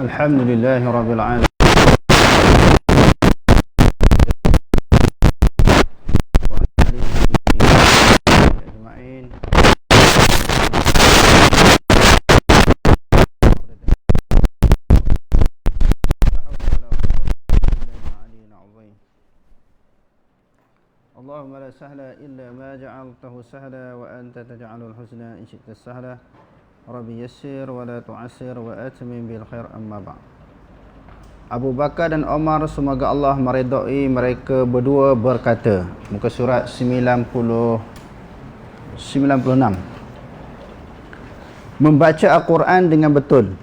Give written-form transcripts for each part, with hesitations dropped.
Alhamdulillahi Rabbil Alamin. Allahumma la sahla illa ma ja'altahu sahla wa anta taj'alul husna in syi'ta sahla. Rabbi yassir wa la tu'assir wa atmim bil khair, amma ba'd. Abu Bakar dan Umar, semoga Allah meridai mereka berdua, berkata, muka surat 96, membaca Al-Quran dengan betul.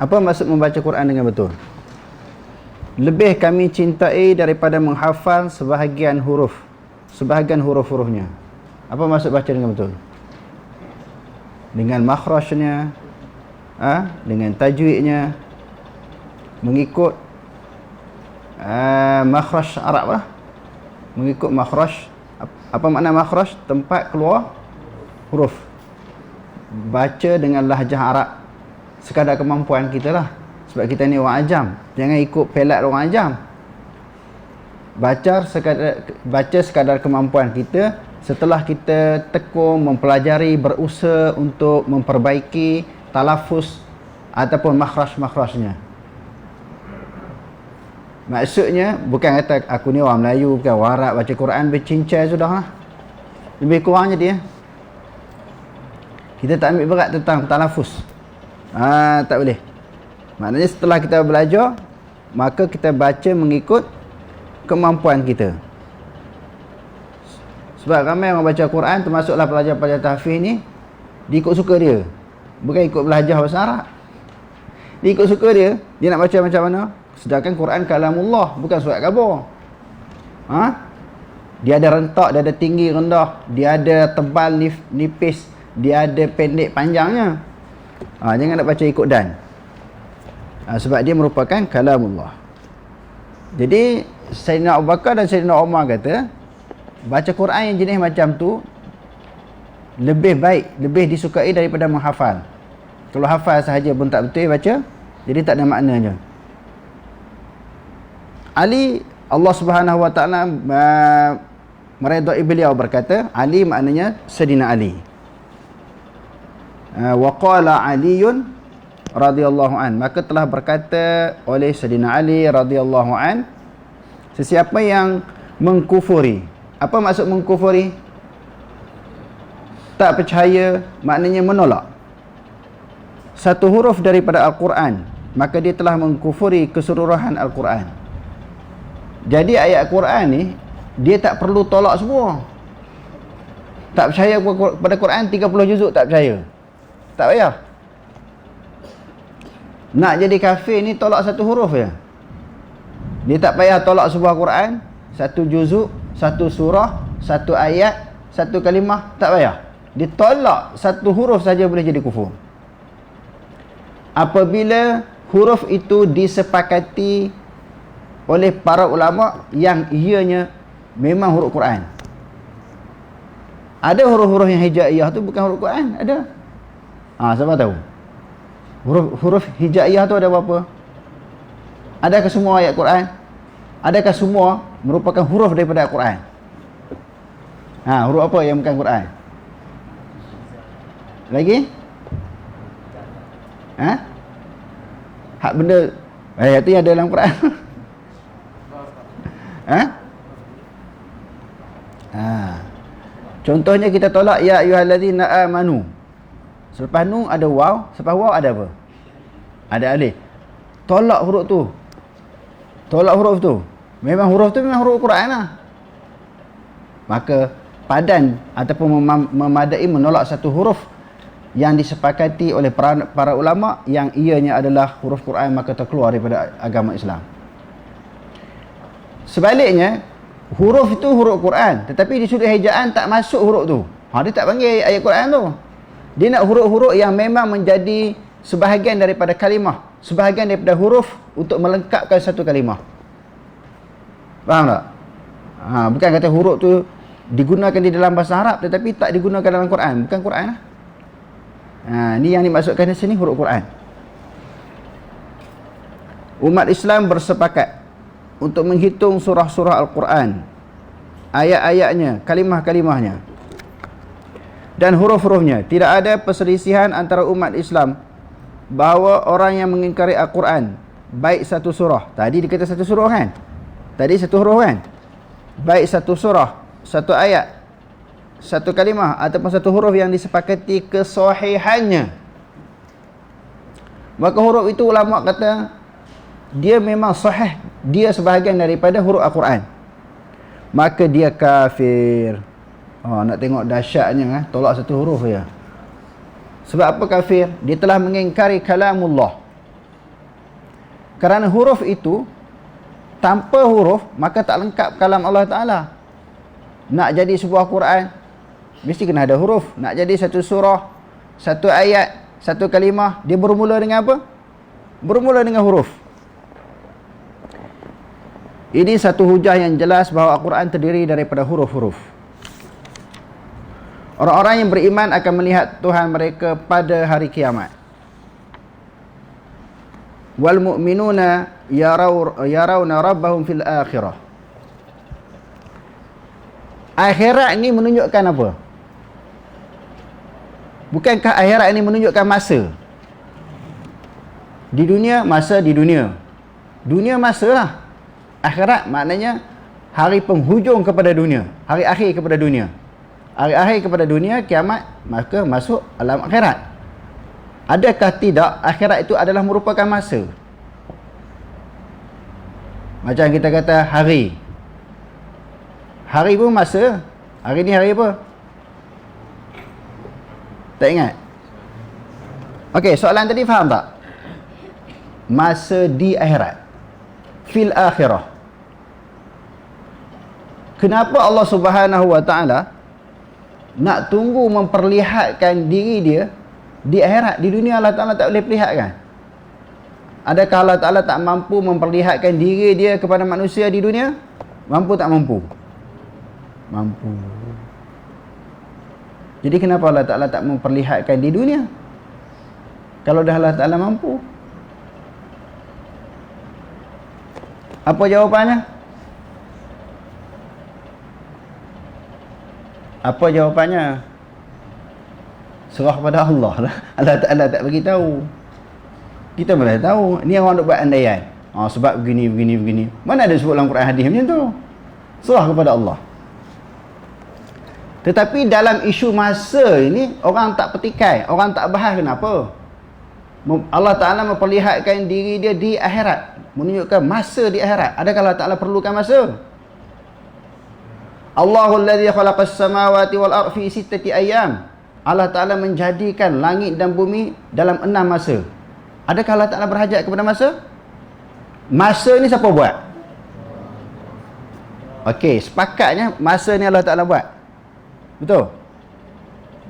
Apa maksud membaca Quran dengan betul? Lebih kami cintai daripada menghafal sebahagian huruf-hurufnya. Apa maksud baca dengan betul? Dengan makhrajnya, dengan tajwidnya, mengikut makhraj Arab lah. Mengikut makhraj. Apa makna makhraj? Tempat keluar huruf. Baca dengan lahjah Arab sekadar kemampuan kita lah. Sebab kita ni orang ajam. Jangan ikut pelat orang ajam. Baca sekadar kemampuan kita. Setelah kita tekun, mempelajari, berusaha untuk memperbaiki talafuz ataupun makhraj-makhrajnya. Maksudnya bukan kata aku ni orang Melayu, bukan orang Arab, baca Quran bercincai sudah lah. Lebih kurangnya dia. Kita tak ambil berat tentang talafuz. Tak boleh. Maknanya setelah kita belajar, maka kita baca mengikut kemampuan kita. Sebab ramai orang baca Quran, termasuklah pelajar-pelajar tahfiz ni, dia ikut suka dia. Bukan ikut belajar bahasa Arab. Dia ikut suka dia. Dia nak baca macam mana? Sedangkan Quran kalamullah, bukan surat khabar. Dia ada rentak, dia ada tinggi, rendah. Dia ada tebal, nipis. Dia ada pendek, panjangnya. Jangan nak baca ikut dan. Sebab dia merupakan kalamullah. Jadi Sayyidina Abu Bakar dan Sayyidina Umar kata, baca Quran yang jenis macam tu lebih baik, lebih disukai daripada menghafal. Kalau hafal sahaja pun tak betul baca, jadi tak ada maknanya. Ali, Allah Subhanahu Wa Taala meredai beliau, berkata, Ali maknanya Sayyidina Ali. Wa qala Aliun radhiyallahu an, maka telah berkata oleh Sayyidina Ali radhiyallahu an, sesiapa yang mengkufuri. Apa maksud mengkufuri? Tak percaya, maknanya menolak satu huruf daripada Al-Quran, maka dia telah mengkufuri keseluruhan Al-Quran. Jadi ayat Quran ni, dia tak perlu tolak semua. Tak percaya pada Quran 30 juzuk, tak percaya, tak payah. Nak jadi kafir ni tolak satu huruf je. Dia tak payah tolak sebuah Quran, satu juzuk, satu surah, satu ayat, satu kalimah, tak payah. Dia tolak satu huruf saja boleh jadi kufur. Apabila huruf itu disepakati oleh para ulama yang ianya memang huruf Quran. Ada huruf-huruf yang hijaiyah tu bukan huruf Quran, ada. Siapa tahu? Huruf hijaiyah tu ada berapa? Adakah semua ayat Quran? Adakah semua merupakan huruf daripada Al-Quran? Huruf apa yang bukan Quran? Lagi? Hak benda ayat tu yang ada dalam Quran. Contohnya kita tolak ya ayyuhallazina amanu. Selepas nun ada waw, selepas waw ada apa? Ada alif. Tolak huruf tu. Tolak huruf tu. Memang huruf tu memang huruf Quran lah. Maka padan ataupun memadai menolak satu huruf yang disepakati oleh para ulama yang ianya adalah huruf Quran, maka terkeluar daripada agama Islam. Sebaliknya, huruf itu huruf Quran, tetapi di sudut ejaan tak masuk huruf tu. Dia tak panggil ayat Quran tu. Dia nak huruf-huruf yang memang menjadi sebahagian daripada kalimah, sebahagian daripada huruf untuk melengkapkan satu kalimah. Faham tak? Bukan kata huruf tu digunakan di dalam bahasa Arab tetapi tak digunakan dalam Quran. Bukan Quran lah. Ni yang dimaksudkan di sini huruf Quran. Umat Islam bersepakat untuk menghitung surah-surah Al-Quran, ayat-ayatnya, kalimah-kalimahnya dan huruf-hurufnya. Tidak ada perselisihan antara umat Islam bahawa orang yang mengingkari Al-Quran, baik satu surah, tadi dikata satu surah kan, tadi satu huruf kan, baik satu surah, satu ayat, satu kalimah ataupun satu huruf yang disepakati kesahihannya, maka huruf itu ulama kata dia memang sahih, dia sebahagian daripada huruf Al-Quran, maka dia kafir. Nak tengok dahsyatnya, tolak satu huruf ya. Sebab apa kafir? Dia telah mengingkari kalamullah. Kerana huruf itu, tanpa huruf maka tak lengkap kalam Allah Ta'ala. Nak jadi sebuah Quran mesti kena ada huruf. Nak jadi satu surah, satu ayat, satu kalimah, dia bermula dengan apa? Bermula dengan huruf. Ini satu hujah yang jelas bahawa Al-Quran terdiri daripada huruf-huruf. Orang-orang yang beriman akan melihat Tuhan mereka pada hari kiamat. Wal mu'minuna yarawna rabbahum fil akhirah. Akhirat ni menunjukkan apa? Bukankah akhirat ini menunjukkan masa? Di dunia, masa di dunia. Dunia masa lah. Akhirat maknanya hari penghujung kepada dunia, hari akhir kepada dunia. Hari akhir kepada dunia, kiamat, maka masuk alam akhirat. Adakah tidak akhirat itu adalah merupakan masa? Macam kita kata hari. Hari pun masa. Hari ni hari apa? Tak ingat? Okey, soalan tadi faham tak? Masa di akhirat. Fil akhirah. Kenapa Allah Subhanahu wa Ta'ala nak tunggu memperlihatkan diri dia di akhirat? Di dunia Allah Ta'ala tak boleh perlihatkan. Adakah Allah Ta'ala tak mampu memperlihatkan diri dia kepada manusia di dunia? Mampu tak mampu? Mampu. Jadi kenapa Allah Ta'ala tak memperlihatkan di dunia? Kalau dah Allah Ta'ala mampu. Apa jawapannya? Apa jawapannya? Serah pada Allah lah. Allah Ta'ala tak bagi tahu. Kita boleh tahu. Ni orang nak buat andaian. Sebab begini. Mana ada sebut dalam Quran hadis macam tu? Serah kepada Allah. Tetapi dalam isu masa ini, orang tak petikai. Orang tak bahas kenapa. Allah Ta'ala memperlihatkan diri dia di akhirat. Menunjukkan masa di akhirat. Adakah Allah Ta'ala perlukan masa? Allahul ladzi khalaqas samawati wal ardh fi sittati ayyam. Allah Ta'ala menjadikan langit dan bumi dalam 6 masa. Adakah Allah Ta'ala berhajat kepada masa? Masa ni siapa buat? Okey, sepakatnya masa ni Allah Ta'ala buat. Betul?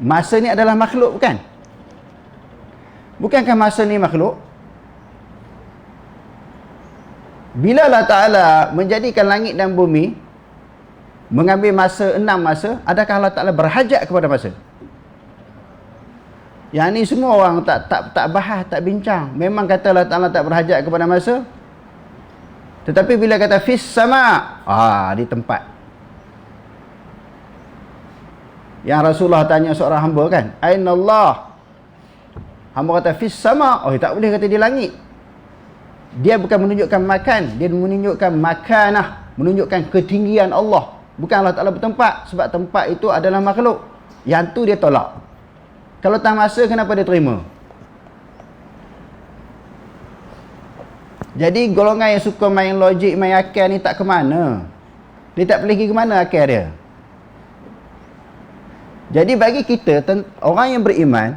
Masa ni adalah makhluk bukan? Bukankah masa ni makhluk? Bila Allah Ta'ala menjadikan langit dan bumi, mengambil masa 6 masa, adakah Allah Ta'ala berhajat kepada masa? Yang ni semua orang tak bahas, tak bincang. Memang kata Allah Ta'ala tak berhajat kepada masa. Tetapi bila kata fis sama, di tempat. Yang Rasulullah tanya seorang hamba kan, Aina Allah? Hamba kata fis sama. Tak boleh kata di langit. Dia bukan menunjukkan makan, dia menunjukkan makanah, menunjukkan ketinggian Allah. Bukan Allah Ta'ala bertempat, sebab tempat itu adalah makhluk. Yang tu dia tolak. Kalau tak masa, kenapa dia terima? Jadi golongan yang suka main logik, main akal ni tak ke mana. Dia tak pergi ke mana akal dia. Jadi bagi kita, orang yang beriman,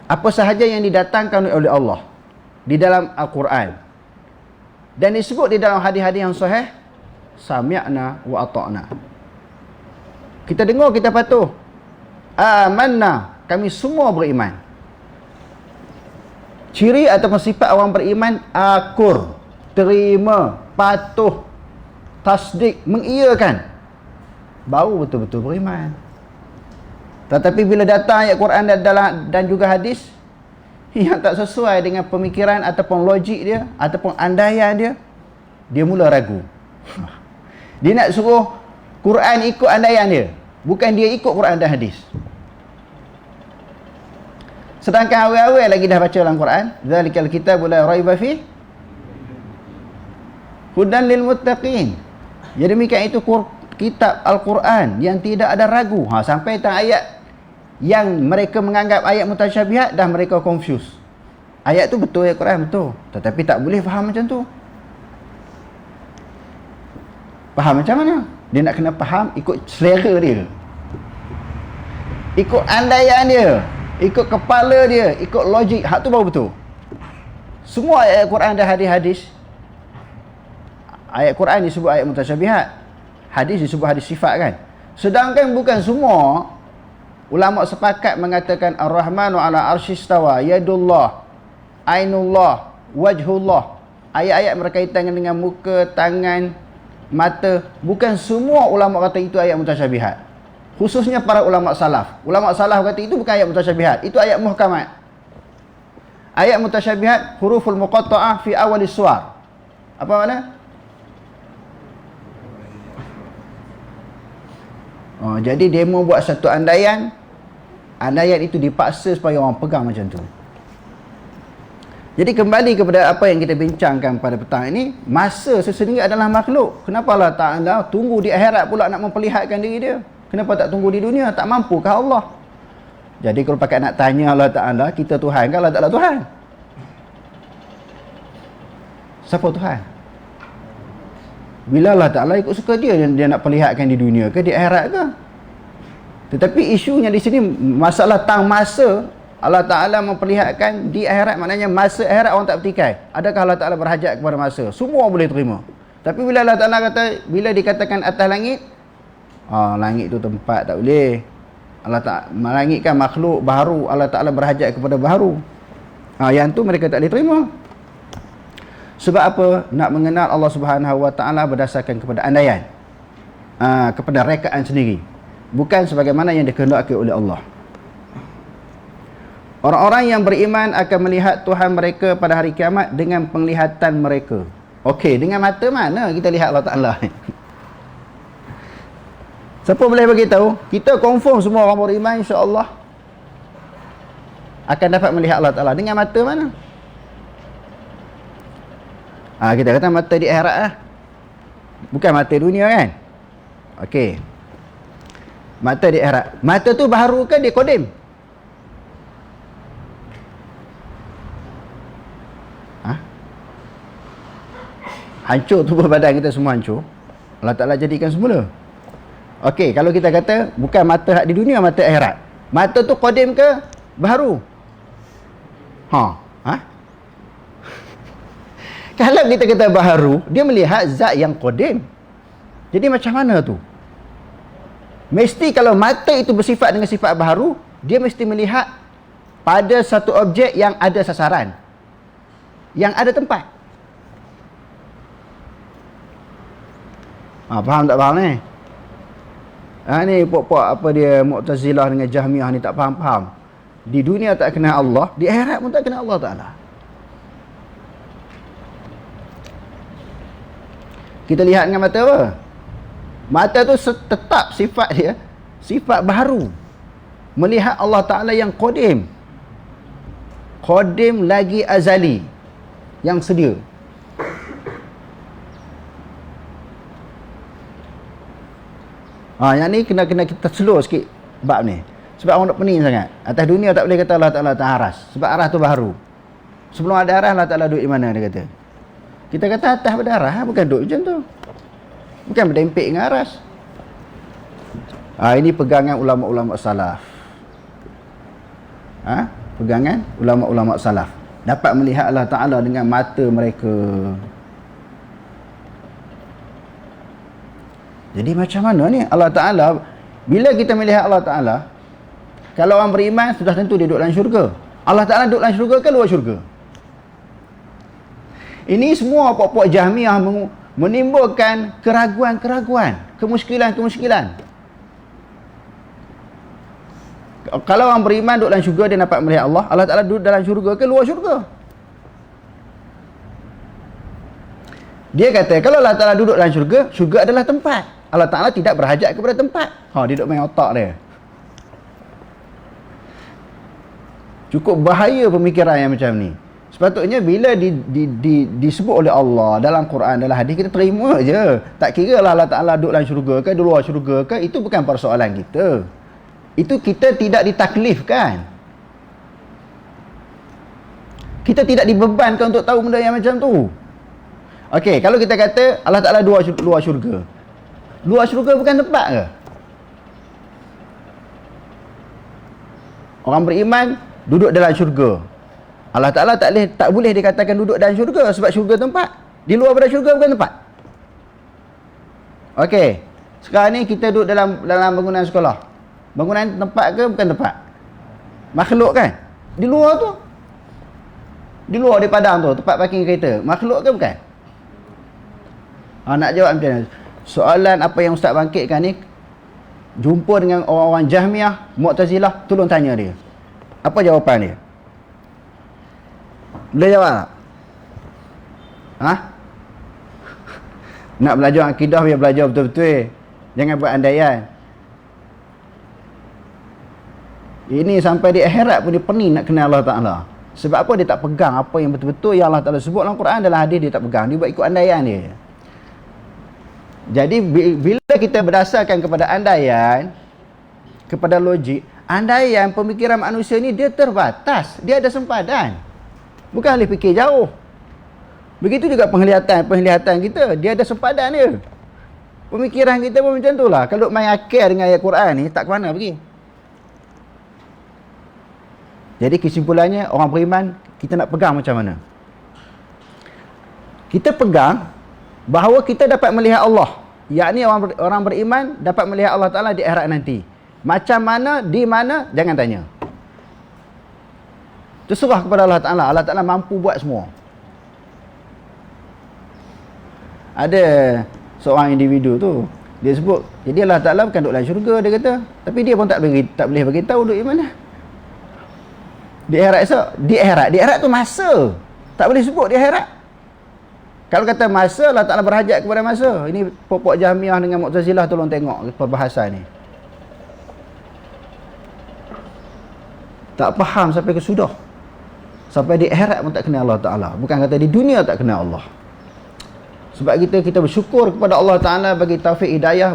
apa sahaja yang didatangkan oleh Allah di dalam Al-Quran dan disebut di dalam hadis-hadis yang sahih, sami'na wa ata'na. Kita dengar, kita patuh. Amanna, kami semua beriman. Ciri ataupun sifat orang beriman, akur, terima, patuh, tasdik, mengiyakan, baru betul-betul beriman. Tetapi bila datang ayat Quran dan juga hadis yang tak sesuai dengan pemikiran ataupun logik dia ataupun andaian dia, dia mula ragu. Dia nak suruh Quran ikut andaian dia, bukan dia ikut Quran dan hadis. Sedangkan awal-awal lagi dah baca dalam Quran, zalikal kitabu la raiba fi hudan lil muttaqin. Jadi demikian itu kitab Al-Quran yang tidak ada ragu. Sampai tang ayat yang mereka menganggap ayat mutasyabihat dah mereka confuse. Ayat tu betul, ayat Quran betul, tetapi tak boleh faham macam tu. Faham macam mana? Dia nak kena faham ikut selera dia, ikut andaian dia, ikut kepala dia, ikut logik. Hak tu baru betul. Semua ayat Quran dan hadis-hadis, ayat Quran disebut ayat mutasyabihat, hadis disebut hadis sifat kan. Sedangkan bukan semua ulama sepakat mengatakan Ar-Rahmanu ala arsyistawa, yadullah, ainullah, wajhullah. Ayat-ayat berkaitan dengan muka, tangan, mata. Bukan semua ulama kata itu ayat mutasyabihat. Khususnya para ulama salaf. Ulama salaf kata itu bukan ayat mutasyabihat, itu ayat muhkamat. Ayat mutasyabihat huruful muqatta'ah fi awalis suwar. Apa makna? Jadi dia mau buat satu andaian. Andaian itu dipaksa supaya orang pegang macam tu. Jadi kembali kepada apa yang kita bincangkan pada petang ini, masa sesendiri adalah makhluk. Kenapa Allah Ta'ala tunggu di akhirat pula nak memperlihatkan diri dia? Kenapa tak tunggu di dunia? Tak mampukah Allah? Jadi kalau pakai nak tanya Allah Ta'ala, kita Tuhan ke Allah Ta'ala Tuhan? Siapa Tuhan? Bila Allah Ta'ala ikut suka dia nak perlihatkan di dunia ke di akhirat ke? Tetapi isunya di sini masalah tang masa Allah Ta'ala memperlihatkan di akhirat, maknanya masa akhirat orang tak bertikai. Adakah Allah Ta'ala berhajat kepada masa? Semua boleh terima. Tapi bila Allah Ta'ala kata, bila dikatakan atas langit, langit tu tempat, tak boleh. Allah Ta'ala, langit kan makhluk baharu, Allah Ta'ala berhajat kepada baharu. Yang tu mereka tak boleh terima. Sebab apa? Nak mengenal Allah Subhanahu Wa Ta'ala berdasarkan kepada andaian, kepada rekaan sendiri, bukan sebagaimana yang dikehendaki oleh Allah. Orang-orang yang beriman akan melihat Tuhan mereka pada hari kiamat dengan penglihatan mereka. Okey, dengan mata mana kita lihat Allah Ta'ala? Siapa boleh bagi tahu? Kita confirm semua orang beriman insya-Allah akan dapat melihat Allah Ta'ala. Dengan mata mana? Kita kata mata di akhirat lah, bukan mata dunia kan? Okey, mata di akhirat. Mata tu baharu ke dia kodim? Hancur tubuh badan kita semua hancur, Allah Ta'ala jadikan semula. Okey, kalau kita kata bukan mata hak di dunia, mata akhirat, mata tu kodim ke baharu? Kalau kita kata baharu, dia melihat zat yang kodim. Jadi macam mana tu? Mesti kalau mata itu bersifat dengan sifat baharu, dia mesti melihat pada satu objek yang ada sasaran, yang ada tempat. Faham tak faham ni? Ni puak-puak apa dia Mu'tazilah dengan Jahmiyah ni tak faham-faham. Di dunia tak kenal Allah, di akhirat pun tak kenal Allah Ta'ala. Kita lihat dengan mata apa? Mata tu tetap sifat dia, sifat baharu. Melihat Allah Ta'ala yang qadim. Qadim lagi azali, yang sedia. Yang ni kena kita slow sikit bab ni. Sebab orang nak pening sangat. Atas dunia tak boleh kata Allah Ta'ala tak aras. Sebab aras tu baharu. Sebelum ada aras, Allah Ta'ala duduk di mana dia kata? Kita kata atas pada aras, bukan duduk macam tu. Bukan berdempik dengan aras. Ini pegangan ulama-ulama salaf. Pegangan ulama-ulama salaf. Dapat melihat Allah Ta'ala dengan mata mereka. Jadi macam mana ni Allah Ta'ala? Bila kita melihat Allah Ta'ala, kalau orang beriman sudah tentu dia duduk dalam syurga. Allah Ta'ala duduk dalam syurga ke luar syurga? Ini semua puak-puak Jahmiyah menimbulkan keraguan-keraguan, kemusykilan-kemusykilan. Kalau orang beriman duduk dalam syurga, dia dapat melihat Allah. Allah Ta'ala duduk dalam syurga ke luar syurga? Dia kata, kalau Allah Ta'ala duduk dalam syurga, syurga adalah tempat. Allah Ta'ala tidak berhajat kepada tempat. Dia duduk main otak dia. Cukup bahaya pemikiran yang macam ni. Sepatutnya bila disebut oleh Allah dalam Quran, dalam hadis, kita terima je. Tak kira lah Allah Ta'ala duduk dalam syurga ke, di luar syurga ke, itu bukan persoalan kita. Itu kita tidak ditaklifkan. Kita tidak dibebankan untuk tahu benda yang macam tu. Okey, kalau kita kata Allah Ta'ala luar syurga. Luar syurga bukan tempat ke? Orang beriman duduk dalam syurga. Allah Ta'ala tak boleh dikatakan duduk dalam syurga sebab syurga tempat. Di luar pada syurga bukan tempat. Okey. Sekarang ni kita duduk dalam bangunan sekolah. Bangunan tempat ke bukan tempat? Makhluk kan? Di luar tu. Di luar di padang tu, tempat parking kereta. Makhluk ke bukan? Nak jawab macam mana? Soalan apa yang Ustaz bangkitkan ni, jumpa dengan orang-orang Jahmiyah, Mu'tazilah, tolong tanya dia. Apa jawapan dia? Boleh jawab tak? Nak belajar akidah, biar belajar betul-betul. Jangan buat andaian. Ini sampai di akhirat pun dia pening nak kenal Allah Ta'ala. Sebab apa? Dia tak pegang apa yang betul-betul yang Allah Ta'ala sebut dalam Quran, dalam hadis, dia tak pegang. Dia buat ikut andaian dia. Jadi bila kita berdasarkan kepada andaian, kepada logik, andaian pemikiran manusia ni dia terbatas, dia ada sempadan. Bukan boleh fikir jauh. Begitu juga penglihatan kita, dia ada sempadan dia. Pemikiran kita pun macam tu lah. Kalau main akal dengan ayat Quran ni, tak ke mana pergi. Jadi kesimpulannya, orang beriman, kita nak pegang macam mana? Kita pegang bahawa kita dapat melihat Allah. Yakni orang beriman dapat melihat Allah Ta'ala di akhirat nanti. Macam mana, di mana, jangan tanya. Terserah kepada Allah Ta'ala. Allah Ta'ala mampu buat semua. Ada seorang individu tu, dia sebut, jadi Allah Ta'ala bukan duduk dalam syurga, dia kata. Tapi dia pun tak boleh beritahu duduk di mana. Di akhirat esok. Di akhirat tu masa. Tak boleh sebut di akhirat. Kalau kata masa, Allah Ta'ala berhajat kepada masa. Ini pokok Jahmiyah dengan Mu'tazilah, tolong tengok perbahasan ni. Tak faham sampai ke sudah. Sampai di akhirat pun tak kenal Allah Ta'ala. Bukan kata di dunia tak kenal Allah. Sebab kita bersyukur kepada Allah Ta'ala bagi taufik hidayah,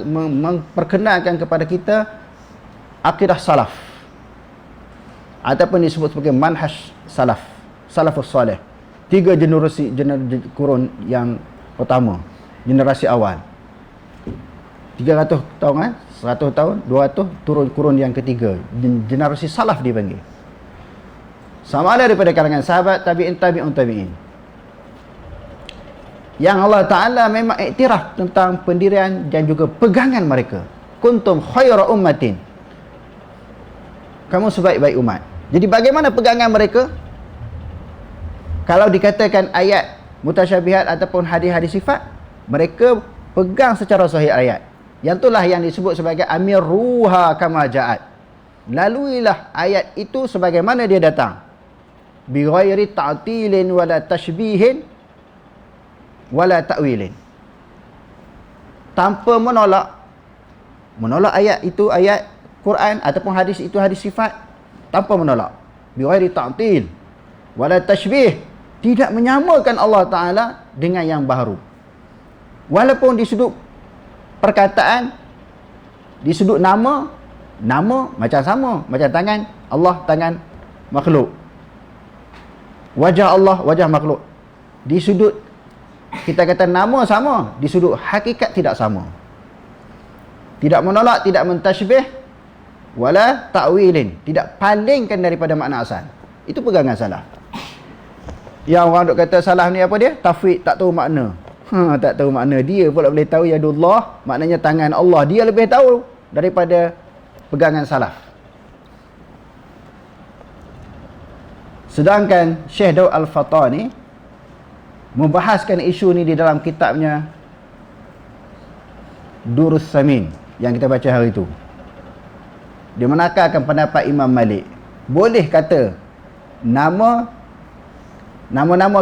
memperkenalkan kepada kita akidah salaf. Ataupun disebut sebagai manhaj salaf. Salafus salih. 3 generasi kurun yang pertama, generasi awal. 300 tahun kan? 100 tahun, 200 turun kurun yang ketiga. Generasi salaf dipanggil. Sama ada daripada kalangan sahabat, tabi'in, tabi'in. Yang Allah Ta'ala memang iktiraf tentang pendirian dan juga pegangan mereka. Kuntum khaira ummatin. Kamu sebaik-baik umat. Jadi bagaimana pegangan mereka? Kalau dikatakan ayat mutasyabihat ataupun hadis-hadis sifat, mereka pegang secara sahih ayat. Yang itulah yang disebut sebagai amiruha kama ja'at. Laluilah ayat itu sebagaimana dia datang. Bi ghairi ta'tilin wala tashbihin wala ta'wilin. Tanpa menolak ayat itu ayat Quran ataupun hadis itu hadis sifat, tanpa menolak. Bi ghairi ta'til wala tashbih. Tidak menyamakan Allah Ta'ala dengan yang baru. Walaupun di sudut perkataan, di sudut nama macam sama. Macam tangan Allah, tangan makhluk. Wajah Allah, wajah makhluk. Di sudut kita kata nama sama, di sudut hakikat tidak sama. Tidak menolak, tidak mentashbih, wala ta'wilin. Tidak palingkan daripada makna asal. Itu pegangan salaf. Yang orang duk kata salah ni apa dia? Tafwid, tak tahu makna. Tak tahu makna. Dia pula boleh tahu yadullah, maknanya tangan Allah. Dia lebih tahu daripada pegangan salaf. Sedangkan Syekh Daud Al-Fatah ni membahaskan isu ni di dalam kitabnya Durus Samin yang kita baca hari itu. Dia menakarkan pendapat Imam Malik. Boleh kata nama-nama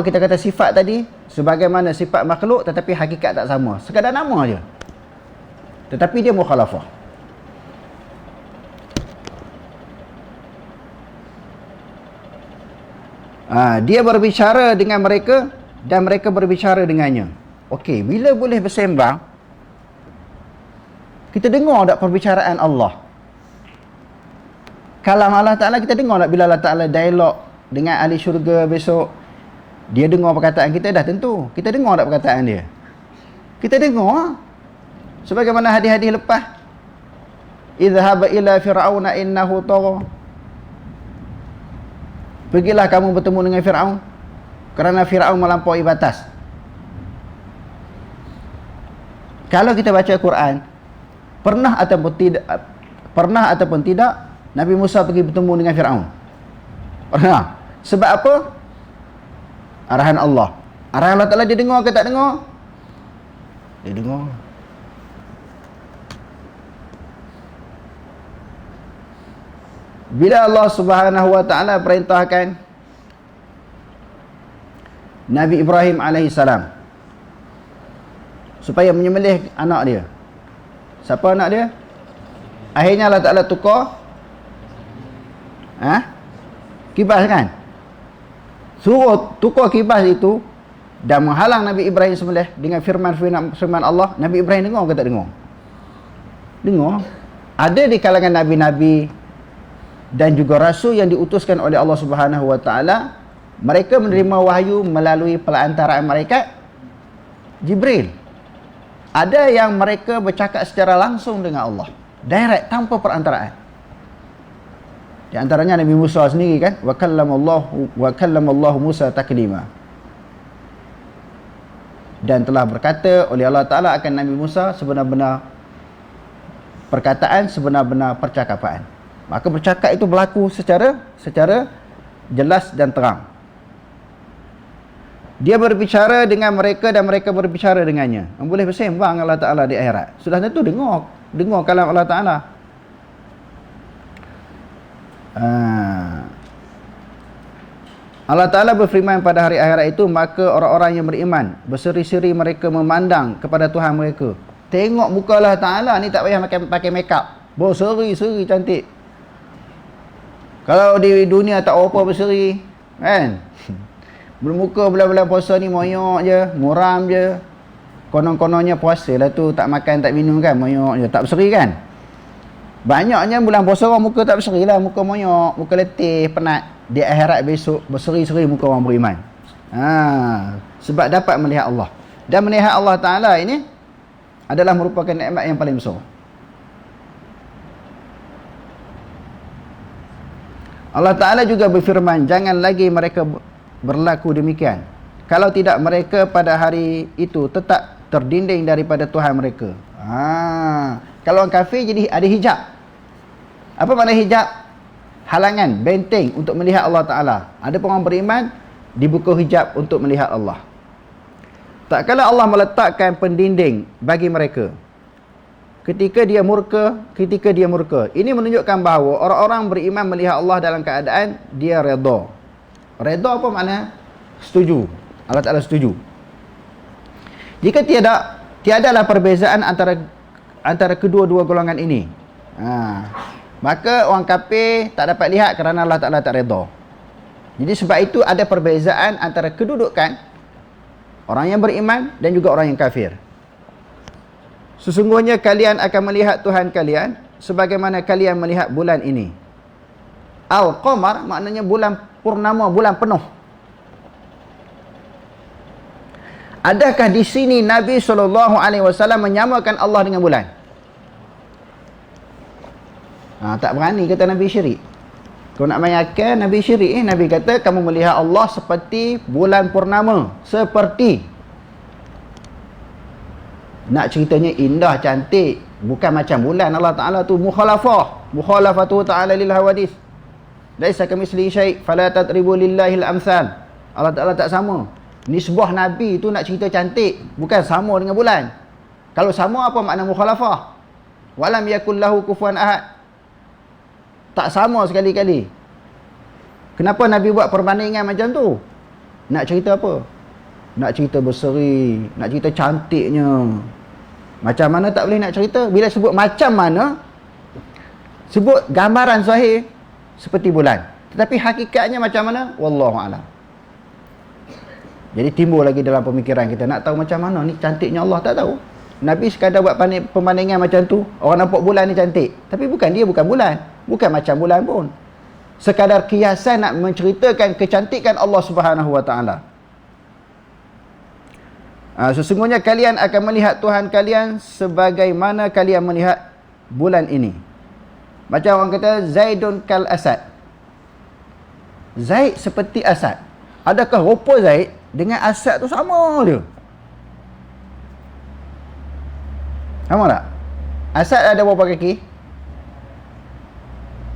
kita kata sifat tadi sebagaimana sifat makhluk, tetapi hakikat tak sama. Sekadar nama je. Tetapi dia mukhalafah. Dia berbicara dengan mereka dan mereka berbicara dengannya. Okey, bila boleh bersembang, kita dengar tak perbicaraan Allah? Kalam Allah Ta'ala kita dengar tak bila Allah Ta'ala dialog dengan ahli syurga besok? Dia dengar perkataan kita dah tentu. Kita dengar tak perkataan dia? Kita dengar. Sebagaimana hadis-hadis lepas. Idhhab ila fir'auna innahu tagha. Pergilah kamu bertemu dengan Fir'aun, kerana Fir'aun melampaui batas. Kalau kita baca Quran, pernah ataupun tidak Nabi Musa pergi bertemu dengan Fir'aun? Pernah. Sebab apa? Arahan Allah. Arahan Allah Ta'ala dia dengar ke tak dengar? Dia dengar. Bila Allah Subhanahu Wa Ta'ala perintahkan Nabi Ibrahim alaihissalam supaya menyembelih anak dia. Siapa anak dia? Akhirnya Allah Ta'ala tukar kibas kan? Suruh tukar kibas itu dan menghalang Nabi Ibrahim sembelih dengan firman Allah. Nabi Ibrahim dengar ke tak dengar? Dengar. Ada di kalangan nabi-nabi dan juga rasul yang diutuskan oleh Allah Subhanahu Wa Ta'ala, mereka menerima wahyu melalui pelantaraan malaikat Jibril. Ada yang mereka bercakap secara langsung dengan Allah, direct, tanpa perantaraan. Di antaranya Nabi Musa sendiri kan, wa kallamallahu Musa taklima. Dan telah berkata oleh Allah Ta'ala akan Nabi Musa sebenar-benar perkataan, sebenar-benar percakapan. Maka bercakap itu berlaku secara jelas dan terang. Dia berbicara dengan mereka dan mereka berbicara dengannya. Boleh bersembang Allah Ta'ala di akhirat. Sudah tentu dengar kalam Allah Ta'ala. Allah Ta'ala berfirman pada hari akhirat itu, maka orang-orang yang beriman berseri-seri mereka memandang kepada Tuhan mereka. Tengok muka Allah Ta'ala ni, tak payah pakai make up, berseri-seri cantik. Kalau di dunia tak apa berseri kan, bermuka bulan-bulan puasa ni moyok je, muram je. Konon-kononnya puasa lah tu, tak makan tak minum kan, moyok je, tak berseri kan. Banyaknya bulan puasa orang muka tak berseri lah, muka moyok, muka letih, penat. Di akhirat besok berseri-seri muka orang beriman. Sebab dapat melihat Allah. Dan melihat Allah Ta'ala ini adalah merupakan nikmat yang paling besar. Allah Ta'ala juga berfirman, jangan lagi mereka berlaku demikian. Kalau tidak mereka pada hari itu tetap terdinding daripada Tuhan mereka. Kalau orang kafir jadi ada hijab. Apa makna hijab? Halangan, benteng untuk melihat Allah Ta'ala. Ada orang beriman, dibuka hijab untuk melihat Allah. Tak kala Allah meletakkan pendinding bagi mereka ketika dia murka. Ini menunjukkan bahawa orang-orang beriman melihat Allah dalam keadaan dia redha. Redha apa makna? Setuju. Allah Ta'ala setuju. Jika tiadalah perbezaan antara kedua-dua golongan ini, maka orang kafir tak dapat lihat kerana Allah Ta'ala tak redha. Jadi sebab itu ada perbezaan antara kedudukan orang yang beriman dan juga orang yang kafir. Sesungguhnya kalian akan melihat Tuhan kalian sebagaimana kalian melihat bulan ini. Al-Qamar maknanya bulan purnama, bulan penuh. Adakah di sini Nabi SAW menyamakan Allah dengan bulan? Tak berani kata Nabi syirik. Kau nak mayatkan Nabi syirik, Nabi kata kamu melihat Allah seperti bulan purnama. Seperti. Nak ceritanya indah, cantik, bukan macam bulan. Allah Ta'ala tu mukhalafatu ta'ala lil hawadith. Laisa kamitslihi syai' fala tadribu lillahil amsal. Allah Ta'ala tak sama. Nisbah Nabi tu nak cerita cantik, bukan sama dengan bulan. Kalau sama, apa makna mukhalafah? Walam yakul lahu kufuwan ahad. Tak sama sekali-kali. Kenapa Nabi buat perbandingan macam tu? Nak cerita apa? Nak cerita berseri, nak cerita cantiknya. Macam mana tak boleh nak cerita? Bila sebut macam mana, sebut gambaran zahir seperti bulan. Tetapi hakikatnya macam mana? Wallahualam. Jadi timbul lagi dalam pemikiran kita, nak tahu macam mana ni cantiknya Allah, tak tahu. Nabi sekadar buat perbandingan macam tu. Orang nampak bulan ni cantik, tapi dia bukan bulan, bukan macam bulan pun. Sekadar kiasan nak menceritakan kecantikan Allah Subhanahu wa taala. Sesungguhnya kalian akan melihat Tuhan kalian sebagaimana kalian melihat bulan ini. Macam orang kata Zaidun kal Asad. Zaid seperti Asad. Adakah rupa Zaid dengan Asad tu sama dia? Sama tak? Asad ada berapa kaki?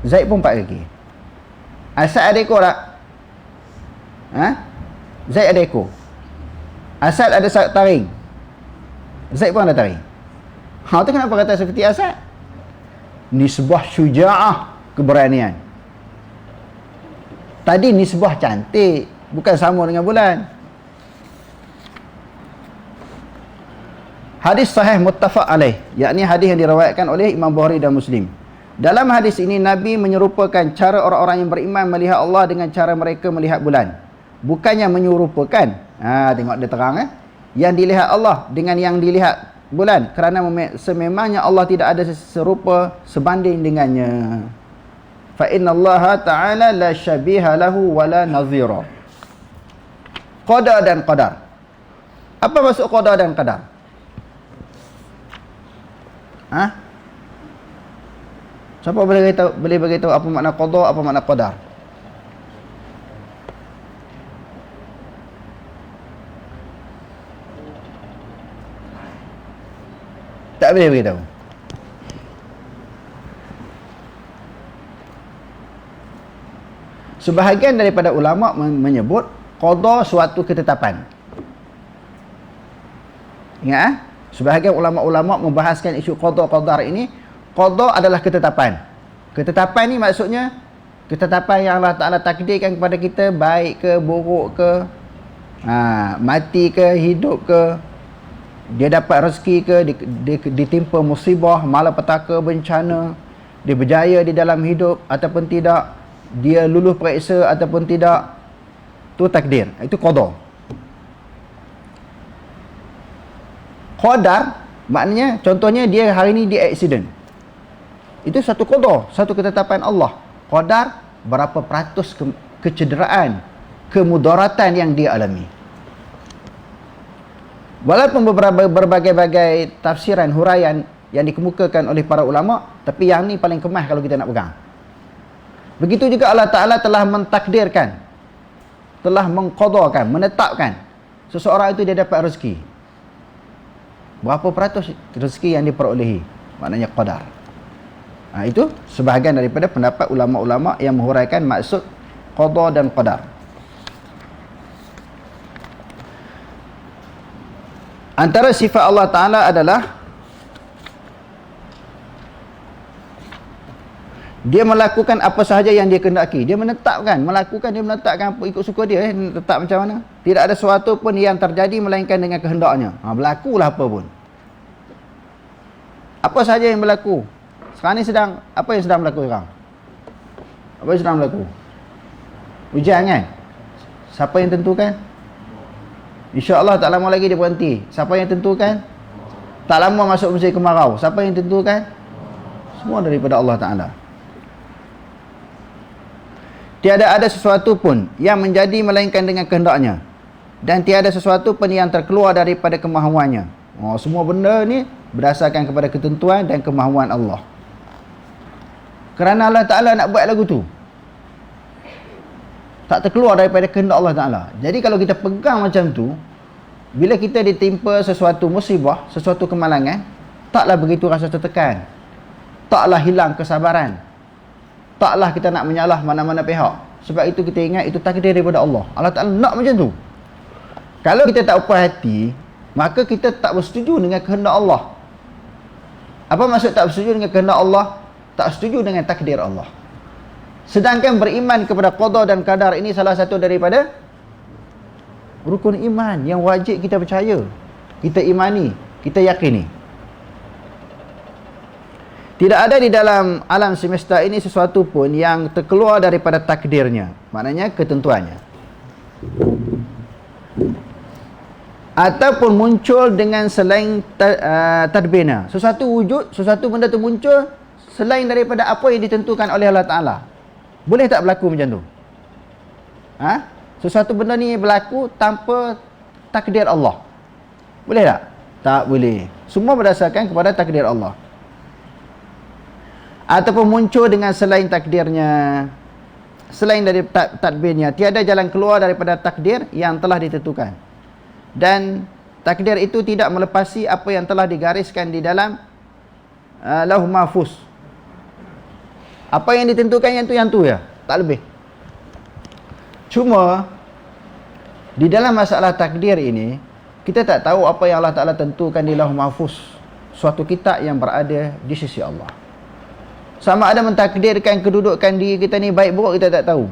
Zaid pun 4 kaki. Asad ada ekor tak? Zaid ada ekor. Asad ada taring. Zaid pun ada taring. Tu kenapa kata seperti Asad? Nisbah syuja'ah, keberanian. Tadi nisbah cantik, bukan sama dengan bulan. Hadis sahih muttafaq alaih, yakni hadis yang diriwayatkan oleh Imam Bukhari dan Muslim. Dalam hadis ini Nabi menyerupakan cara orang-orang yang beriman melihat Allah dengan cara mereka melihat bulan. Bukannya menyerupakan. Tengok dia terang yang dilihat Allah dengan yang dilihat bulan, kerana sememangnya Allah tidak ada serupa sebanding dengannya. Fa innallaha ta'ala la syabiha lahu wa la nadhira. Qada dan qadar. Apa maksud qada dan qadar? Siapa boleh beritahu apa makna qada, apa makna qadar? Tak boleh beritahu. Sebahagian daripada ulama menyebut qada suatu ketetapan. Ingat sebahagian ulama-ulama membahaskan isu qada qadar ini. Qada adalah ketetapan. Ketetapan ni maksudnya ketetapan yang Allah Ta'ala takdirkan kepada kita, baik ke, buruk ke, mati ke, hidup ke, dia dapat rezeki ke, dia ditimpa musibah, malapetaka, bencana, dia berjaya di dalam hidup ataupun tidak, dia lulus periksa ataupun tidak, tu takdir, itu qada. Qadar maknanya, contohnya dia hari ni dia accident, itu satu qada, satu ketetapan Allah. Qadar berapa peratus kecederaan, kemudaratan yang dia alami. Walaupun berbagai-bagai tafsiran, huraian yang dikemukakan oleh para ulama, tapi yang ni paling kemas kalau kita nak pegang. Begitu juga Allah Ta'ala telah mentakdirkan, telah mengqadakan, menetapkan seseorang itu dia dapat rezeki. Berapa peratus rezeki yang diperolehi, maknanya qadar. Itu sebahagian daripada pendapat ulama-ulama yang menghuraikan maksud qada dan qadar. Antara sifat Allah Ta'ala adalah dia melakukan apa sahaja yang dia kehendaki. Dia menetapkan, dia menetapkan apa ikut suka dia, tetap macam mana. Tidak ada sesuatu pun yang terjadi melainkan dengan kehendaknya. Berlakulah apa pun. Apa sahaja yang berlaku. Sekarang ni apa yang sedang berlaku sekarang? Apa yang sedang berlaku? Hujan kan? Siapa yang tentukan? InsyaAllah tak lama lagi dia berhenti. Siapa yang tentukan? Tak lama masuk musim kemarau. Siapa yang tentukan? Semua daripada Allah Ta'ala. Tiada ada sesuatu pun yang menjadi melainkan dengan kehendaknya, dan tiada sesuatu pun yang terkeluar daripada kemahuannya. Semua benda ni berdasarkan kepada ketentuan dan kemahuan Allah. Kerana Allah Ta'ala nak buat lagu tu, tak terkeluar daripada kehendak Allah Ta'ala. Jadi kalau kita pegang macam tu, bila kita ditimpa sesuatu musibah, sesuatu kemalangan, taklah begitu rasa tertekan, taklah hilang kesabaran, taklah kita nak menyalah mana-mana pihak. Sebab itu kita ingat itu takdir daripada Allah. Allah Ta'ala nak macam tu. Kalau kita tak puas hati, maka kita tak bersetuju dengan kehendak Allah. Apa maksud tak bersetuju dengan kehendak Allah? Tak setuju dengan takdir Allah. Sedangkan beriman kepada qada dan qadar ini salah satu daripada rukun iman yang wajib kita percaya, kita imani, kita yakini. Tidak ada di dalam alam semesta ini sesuatu pun yang terkeluar daripada takdirnya, maknanya ketentuannya, ataupun muncul dengan selain tadbirnya. Sesuatu wujud, sesuatu benda tu muncul selain daripada apa yang ditentukan oleh Allah Ta'ala. Boleh tak berlaku macam tu? Sesuatu benda ni berlaku tanpa takdir Allah. Boleh tak? Tak boleh. Semua berdasarkan kepada takdir Allah. Ataupun muncul dengan selain takdirnya, selain dari tadbirnya. Tiada jalan keluar daripada takdir yang telah ditentukan. Dan takdir itu tidak melepasi apa yang telah digariskan di dalam Lauh Mahfuz. Apa yang ditentukan yang tu ya, tak lebih. Cuma di dalam masalah takdir ini, kita tak tahu apa yang Allah Ta'ala tentukan di Lauh Mahfuz, suatu kitab yang berada di sisi Allah. Sama ada mentakdirkan kedudukan diri kita ni baik buruk, kita tak tahu.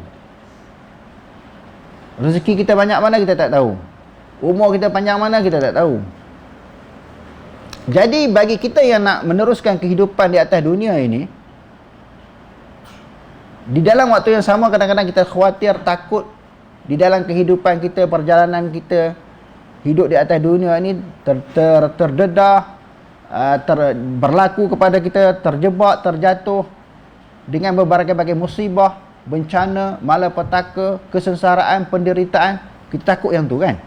Rezeki kita banyak mana, kita tak tahu. Umur kita panjang mana, kita tak tahu. Jadi bagi kita yang nak meneruskan kehidupan di atas dunia ini, di dalam waktu yang sama kadang-kadang kita khawatir, takut di dalam kehidupan kita, perjalanan kita hidup di atas dunia ini terdedah, berlaku kepada kita, terjebak, terjatuh dengan berbagai-bagai musibah, bencana, malapetaka, kesengsaraan, penderitaan. Kita takut yang tu kan.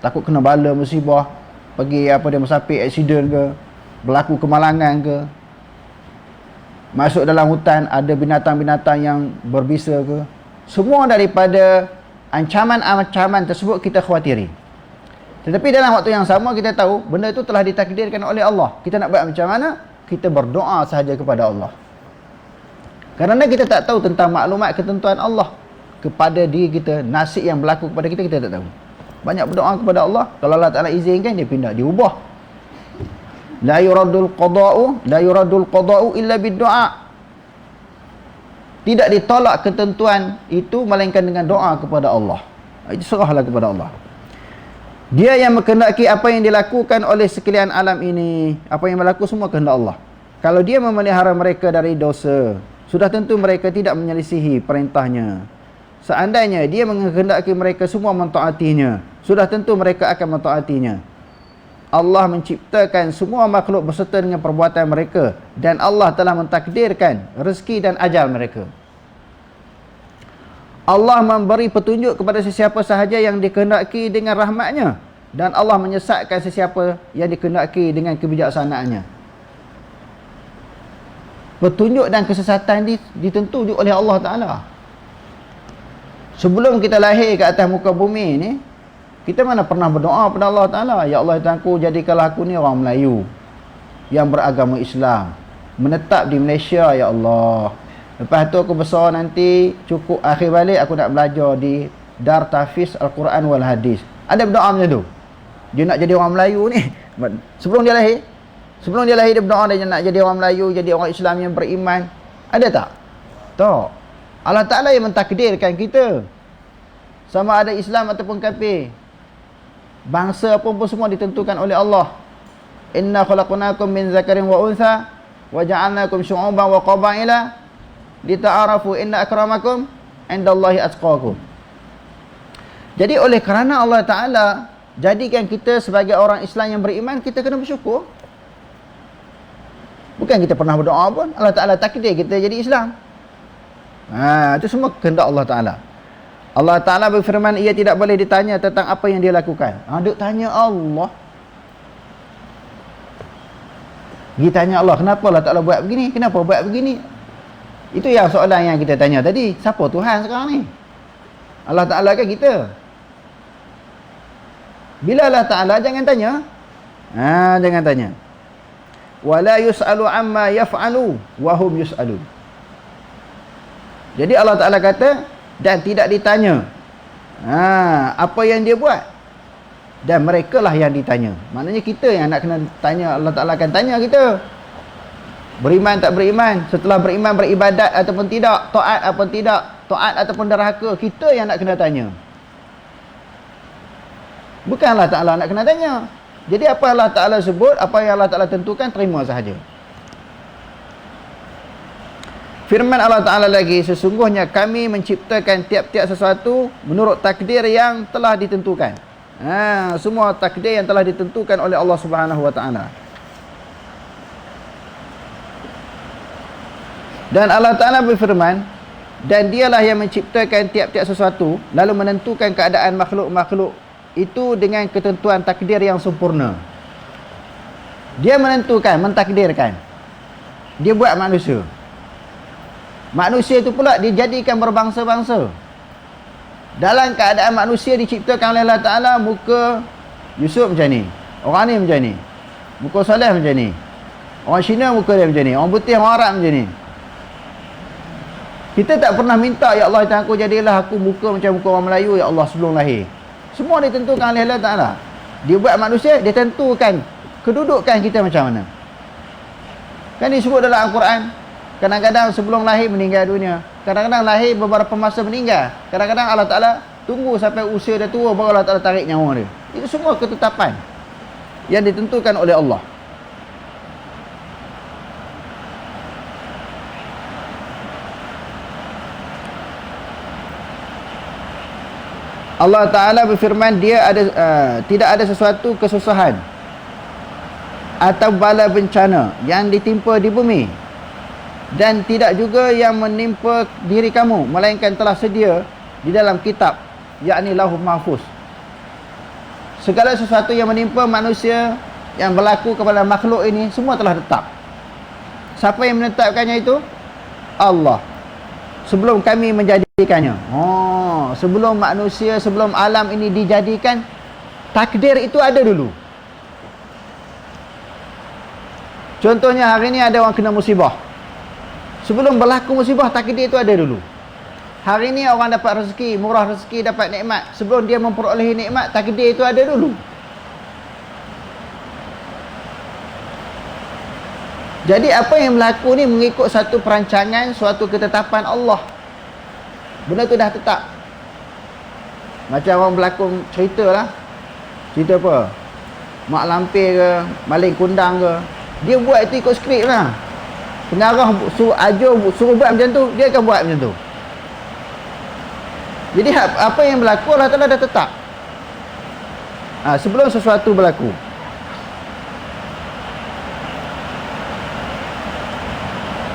Takut kena bala musibah, pergi musafir aksiden ke, berlaku kemalangan ke, masuk dalam hutan ada binatang-binatang yang berbisa ke. Semua daripada ancaman-ancaman tersebut kita khawatiri. Tetapi dalam waktu yang sama kita tahu benda itu telah ditakdirkan oleh Allah. Kita nak buat macam mana? Kita berdoa sahaja kepada Allah. Kerana kita tak tahu tentang maklumat ketentuan Allah kepada diri kita, nasib yang berlaku kepada kita, kita tak tahu. Banyak berdoa kepada Allah, kalau Allah Ta'ala izinkan, dia pindah, dia ubah. La yuradul qada'u illa bid-du'a. Tidak ditolak ketentuan itu melainkan dengan doa kepada Allah. Itu serahlah kepada Allah. Dia yang menghendaki apa yang dilakukan oleh sekalian alam ini. Apa yang berlaku semua kehendak Allah. Kalau dia memelihara mereka dari dosa, sudah tentu mereka tidak menyelisihi perintahnya. Seandainya dia menghendaki mereka semua mentaatinya, sudah tentu mereka akan mentaatinya. Allah menciptakan semua makhluk berserta dengan perbuatan mereka, dan Allah telah mentakdirkan rezeki dan ajal mereka. Allah memberi petunjuk kepada sesiapa sahaja yang dikehendaki dengan rahmatnya, dan Allah menyesatkan sesiapa yang dikehendaki dengan kebijaksanaannya. Petunjuk dan kesesatan ditentu oleh Allah Ta'ala. Sebelum kita lahir ke atas muka bumi ni, kita mana pernah berdoa kepada Allah Ta'ala, ya Allah Tuhanku, jadikanlah aku ni orang Melayu yang beragama Islam, menetap di Malaysia, ya Allah. Lepas tu aku besar nanti, cukup akhir balik aku nak belajar di Dar Tahfiz Al-Quran wal Hadis. Ada berdoa macam tu? Dia nak jadi orang Melayu ni sebelum dia lahir dia berdoa dia nak jadi orang Melayu, jadi orang Islam yang beriman. Ada tak? Tak. Allah Ta'ala yang mentakdirkan kita, sama ada Islam ataupun kafir. Bangsa pun semua ditentukan oleh Allah. Inna khalaqnakum min zakarin wa untha wa ja'alnakum syu'uban wa qabaila lita'arafu inna akramakum indallahi atqakum. Jadi oleh kerana Allah Ta'ala jadikan kita sebagai orang Islam yang beriman, kita kena bersyukur. Bukan kita pernah berdoa pun, Allah Ta'ala takdir kita jadi Islam. Itu semua kehendak Allah Ta'ala. Allah Ta'ala berfirman, ia tidak boleh ditanya tentang apa yang dia lakukan. Duk tanya Allah. Dia tanya Allah, kenapa Allah Ta'ala buat begini? Kenapa buat begini? Itu yang soalan yang kita tanya tadi. Siapa Tuhan sekarang ni? Allah Ta'ala kan kita? Bila Allah Ta'ala, jangan tanya. Jangan tanya. Wala yus'alu amma yaf'alu wa hum yus'alun. Jadi Allah Ta'ala kata, dan tidak ditanya apa yang dia buat, dan mereka lah yang ditanya. Maknanya kita yang nak kena tanya. Allah Ta'ala akan tanya kita. Beriman tak beriman, setelah beriman beribadat ataupun tidak, taat ataupun tidak, taat ataupun derhaka, kita yang nak kena tanya. Bukan Allah Ta'ala nak kena tanya. Jadi apa Allah Ta'ala sebut, apa yang Allah Ta'ala tentukan, terima sahaja. Firman Allah Ta'ala lagi, sesungguhnya kami menciptakan tiap-tiap sesuatu menurut takdir yang telah ditentukan. Semua takdir yang telah ditentukan oleh Allah Subhanahu Wa Ta'ala. Dan Allah Ta'ala berfirman, dan dialah yang menciptakan tiap-tiap sesuatu lalu menentukan keadaan makhluk-makhluk itu dengan ketentuan takdir yang sempurna. Dia menentukan, mentakdirkan. Dia buat manusia. Manusia itu pula dijadikan berbangsa-bangsa. Dalam keadaan manusia diciptakan oleh Allah Ta'ala, muka Yusuf macam ni, orang ni macam ni, muka Saleh macam ni, orang Cina muka dia macam ni, orang putih, orang Arab macam ni. Kita tak pernah minta, ya Allah aku jadilah aku muka macam muka orang Melayu, ya Allah, sebelum lahir. Semua ditentukan oleh Allah Ta'ala. Dia buat manusia, dia tentukan kedudukan kita macam mana. Kan disebut dalam Al-Quran, kadang-kadang sebelum lahir meninggal dunia, kadang-kadang lahir beberapa masa meninggal, kadang-kadang Allah Ta'ala tunggu sampai usia dia tua baru Allah Ta'ala tarik nyawa dia. Itu semua ketetapan yang ditentukan oleh Allah. Allah Ta'ala berfirman, dia ada tidak ada sesuatu kesusahan atau bala bencana yang ditimpa di bumi, dan tidak juga yang menimpa diri kamu, melainkan telah sedia di dalam kitab, yakni Lauhul Mahfuz. Segala sesuatu yang menimpa manusia, yang berlaku kepada makhluk ini, semua telah tetap. Siapa yang menetapkannya itu? Allah. Sebelum kami menjadikannya. Sebelum manusia, sebelum alam ini dijadikan, takdir itu ada dulu. Contohnya hari ni ada orang kena musibah. Sebelum berlaku musibah, takdir itu ada dulu. Hari ni orang dapat rezeki, murah rezeki, dapat nikmat. Sebelum dia memperolehi nikmat, takdir itu ada dulu. Jadi apa yang berlaku ni mengikut satu perancangan, suatu ketetapan Allah. Benda tu dah tetap. Macam orang berlakon cerita lah. Cerita apa? Mak lampir ke, maling kundang ke, dia buat itu ikut skrip lah. Pengarah suruh buat macam tu, dia akan buat macam tu. Jadi apa yang berlaku Allah Ta'ala dah tetap. Sebelum sesuatu berlaku.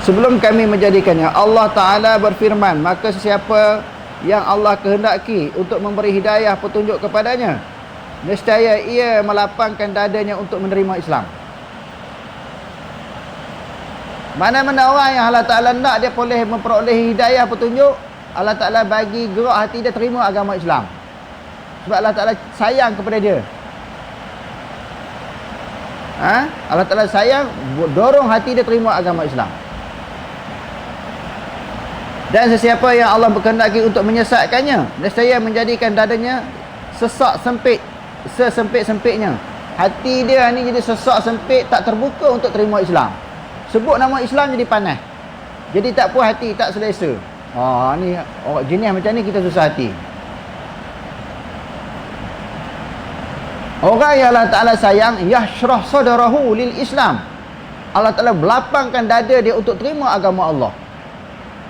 Sebelum kami menjadikannya, Allah Ta'ala berfirman, maka sesiapa yang Allah kehendaki untuk memberi hidayah petunjuk kepadanya, nescaya ia melapangkan dadanya untuk menerima Islam. Mana-mana orang yang Allah Ta'ala nak dia boleh memperolehi hidayah petunjuk, Allah Ta'ala bagi gerak hati dia terima agama Islam. Sebab Allah Ta'ala sayang kepada dia. Allah Ta'ala sayang, dorong hati dia terima agama Islam. Dan sesiapa yang Allah berkehendaki untuk menyesatkannya, nescaya menjadikan dadanya sesak sempit, sesempit-sempitnya. Hati dia ni jadi sesak sempit, tak terbuka untuk terima Islam. Sebut nama Islam jadi panas, jadi tak puas hati, tak selesa. Ni orang jenis macam ni kita susah hati. Orang yang Allah Ta'ala sayang, yashrah sadarahu lil Islam, Allah Ta'ala melapangkan dada dia untuk terima agama Allah.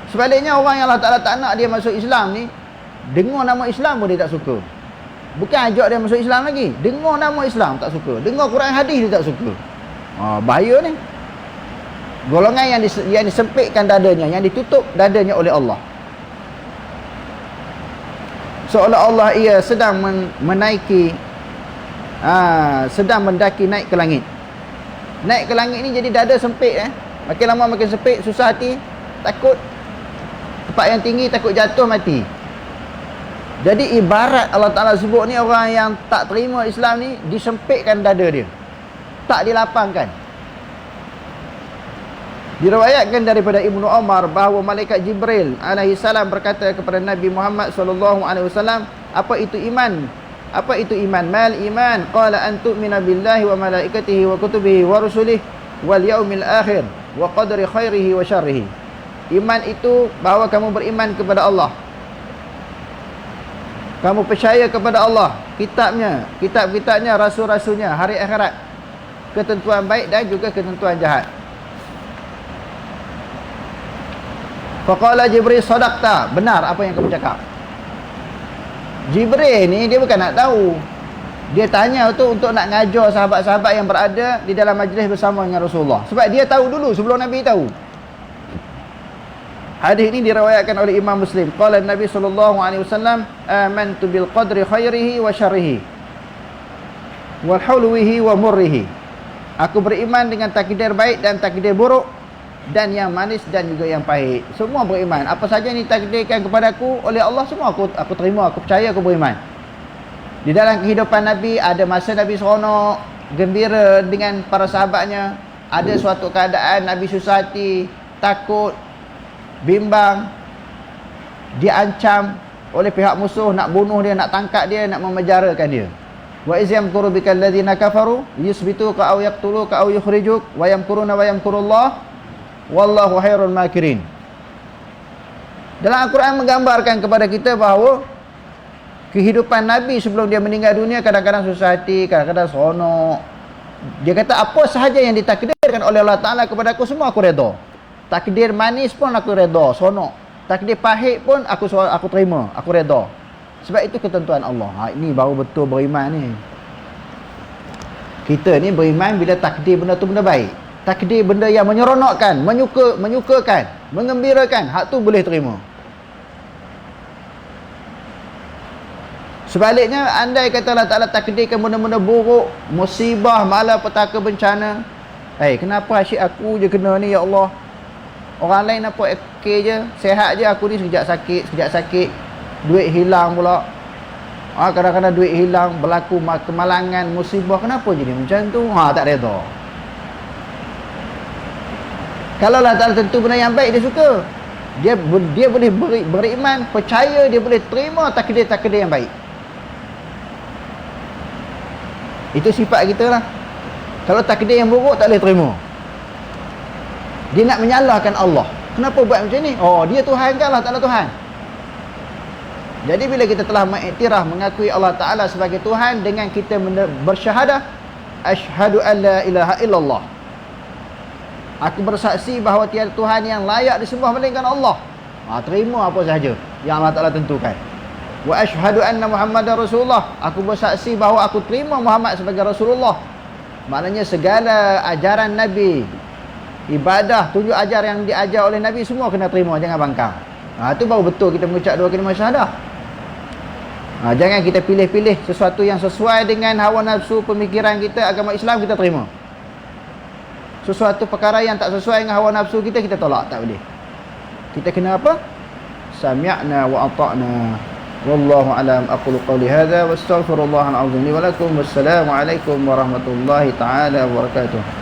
Sebaliknya orang yang Allah Ta'ala tak nak dia masuk Islam ni, dengar nama Islam pun dia tak suka. Bukan ajak dia masuk Islam lagi, dengar nama Islam tak suka, dengar Quran hadis dia tak suka. Bahaya ni. Golongan yang disempitkan dadanya, yang ditutup dadanya oleh Allah. Seolah-olah ia sedang menaiki, sedang mendaki naik ke langit. Naik ke langit ni jadi dada sempit. Makin lama makin sempit, susah hati, takut. Tempat yang tinggi takut jatuh mati. Jadi ibarat Allah Ta'ala sebut ni, orang yang tak terima Islam ni disempitkan dada dia, tak dilapangkan. Diriwayatkan daripada Ibnu Umar bahawa malaikat Jibril alaihi salam berkata kepada Nabi Muhammad sallallahu alaihi wasallam, apa itu iman? Apa itu iman? Mal iman? Qala an tu'mina billahi wa malaikatihi wa kutubihi wa rusulihi wal yaumil akhir wa qadri khairihi wa syarrihi. Iman itu bahawa kamu beriman kepada Allah. Kamu percaya kepada Allah, kitabnya, kitab-kitabnya, rasul-rasulnya, hari akhirat, ketentuan baik dan juga ketentuan jahat. Faqala Jibril, sadaqta, benar apa yang kamu cakap. Jibril ni dia bukan nak tahu. Dia tanya tu untuk nak ngajar sahabat-sahabat yang berada di dalam majlis bersama dengan Rasulullah. Sebab dia tahu dulu sebelum Nabi tahu. Hadis ini diriwayatkan oleh Imam Muslim. Qala Nabi sallallahu alaihi wasallam, amantu bil qadri khairihi wa syarrihi wal hulwihi wa murrihi. Aku beriman dengan takdir baik dan takdir buruk, dan yang manis dan juga yang pahit. Semua beriman. Apa saja yang ditakdirkan kepadaku oleh Allah, semua aku terima, aku percaya, aku beriman. Di dalam kehidupan Nabi ada masa Nabi seronok, gembira dengan para sahabatnya. Ada suatu keadaan Nabi susah hati, takut, bimbang, diancam oleh pihak musuh, nak bunuh dia, nak tangkap dia, nak memenjarakan dia. Wa iz yamkuru bikal ladzina kafaru yusbituka aw yaqtuluka aw yukhrijuk wa yamkuruna wa yamkurullah wallahu khairul makirin. Dalam Al-Quran menggambarkan kepada kita bahawa kehidupan Nabi sebelum dia meninggal dunia kadang-kadang susah hati, kadang-kadang seronok. Dia kata apa sahaja yang ditakdirkan oleh Allah Ta'ala kepada aku, semua aku redha. Takdir manis pun aku redha, seronok. Takdir pahit pun aku terima, aku redha. Sebab itu ketentuan Allah. Ini baru betul beriman ni. Kita ni beriman bila takdir benda tu benda baik. Takdir benda yang menyeronokkan, menyukakan, mengembirakan, hak tu boleh terima. Sebaliknya, andai kata Allah Ta'ala takdirkan benda-benda buruk, musibah, malapetaka, bencana. Kenapa asyik aku je kena ni, ya Allah? Orang lain apa okey je, sehat je, aku ni sekejap sakit, duit hilang pula. Kadang-kadang duit hilang, berlaku kemalangan, musibah. Kenapa jadi macam tu? Tak reda. Kalau Allah Ta'ala tentu benda yang baik, dia suka. Dia boleh beriman, percaya, dia boleh terima takdir-takdir yang baik. Itu sifat kita lah. Kalau takdir yang buruk, tak boleh terima. Dia nak menyalahkan Allah. Kenapa buat macam ni? Dia Tuhan kan, Allah Ta'ala Tuhan. Jadi bila kita telah mengiktiraf, mengakui Allah Ta'ala sebagai Tuhan, dengan kita bersyahadah, asyhadu an la ilaha illallah, aku bersaksi bahawa tiada Tuhan yang layak disembah melainkan Allah. Terima apa sahaja yang Allah Ta'ala tentukan. Wa asyhadu anna Muhammadar Rasulullah, aku bersaksi bahawa aku terima Muhammad sebagai Rasulullah. Maknanya segala ajaran Nabi, ibadah, tunjuk ajar yang diajar oleh Nabi, semua kena terima, jangan bangkang. Itu baru betul kita mengucap dua kalimah syahadah. Jangan kita pilih-pilih sesuatu yang sesuai dengan hawa nafsu, pemikiran kita, agama Islam kita terima. Sesuatu perkara yang tak sesuai dengan hawa nafsu kita, kita tolak, tak boleh. Kita kena apa? Sami'na wa ata'na. Wallahu alam. Aqulu qawli hadha wa astaghfirullahal azim li wa lakum. Wassalamu alaikum warahmatullahi taala wabarakatuh.